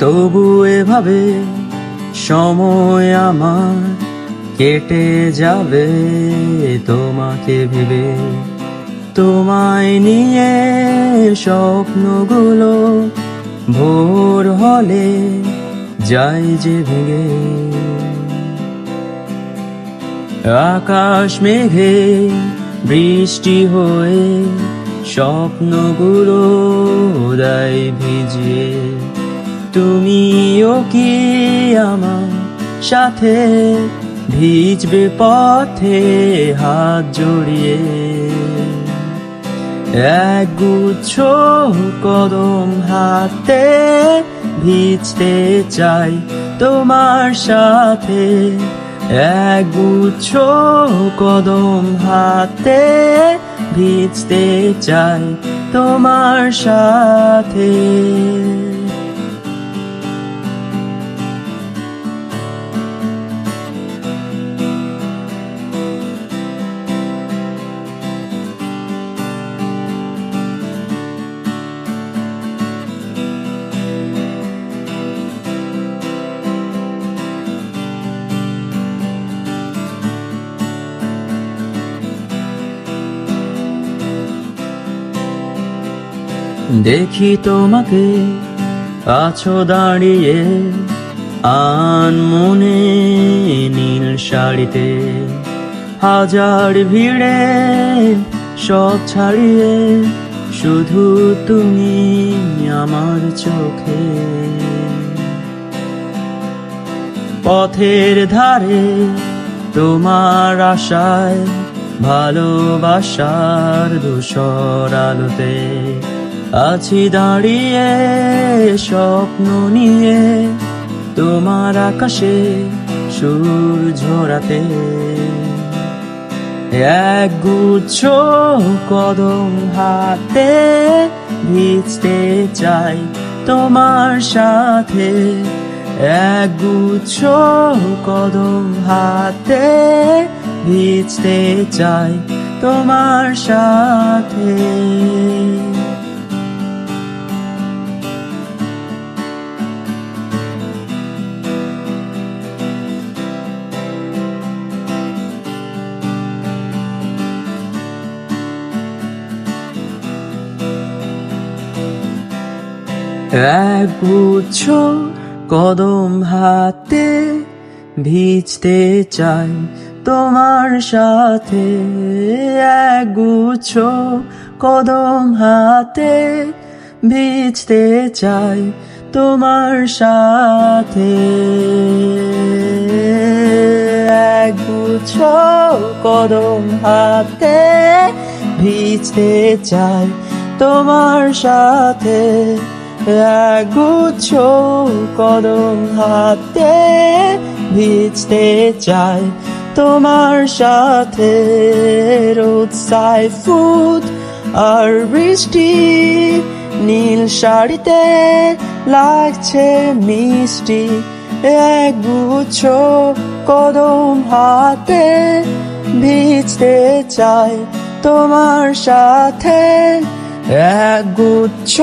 তবু এভাবে সময় আমার কেটে যাবে তোমাকে ভেবে। তোমায় নিয়ে স্বপ্নগুলো ভোর হলে যায় যে ভেঙে। আকাশ মেঘে বৃষ্টি হয়ে স্বপ্নগুলো দেয় ভিজিয়ে। তুমিও কি আমার সাথে ভিজবে পথে হাত জড়িয়ে। একগুচ্ছ কদম হাতে ভিজতে চাই তোমার সাথে। একগুচ্ছ কদম হাতে ভিজতে চাই তোমার সাথে। দেখি তোমাকে আছো দাঁড়িয়ে আনমনে নীল শাড়িতে। হাজার ভিড়ে সব ছাড়িয়ে শুধু তুমি আমার চোখে। পথের ধারে তোমার আশায় ভালোবাসার ধূসর আলোতে আছি দাঁড়িয়ে স্বপ্ন নিয়ে তোমার আকাশে সুর ঝরাতে। একগুচ্ছ কদম হাতে ভিজতে চাই তোমার সাথে। একগুচ্ছ কদম হাতে ভিজতে চাই তোমার সাথে। একগুচ্ছ কদম হাতে ভিজতে চাই তোমার সাথে। একগুচ্ছ কদম হাতে ভিজতে চাই তোমার সাথে। একগুচ্ছ কদম হাতে ভিজতে চাই তোমার সাথে। একগুচ্ছ কদম হাতে ভিজতে চাই তোমার সাথে। রোদ সাইফুত আর বৃষ্টি নীল শাড়িতে লাগছে মিষ্টি। একগুচ্ছ কদম হাতে ভিজতে চাই তোমার সাথে। একগুচ্ছ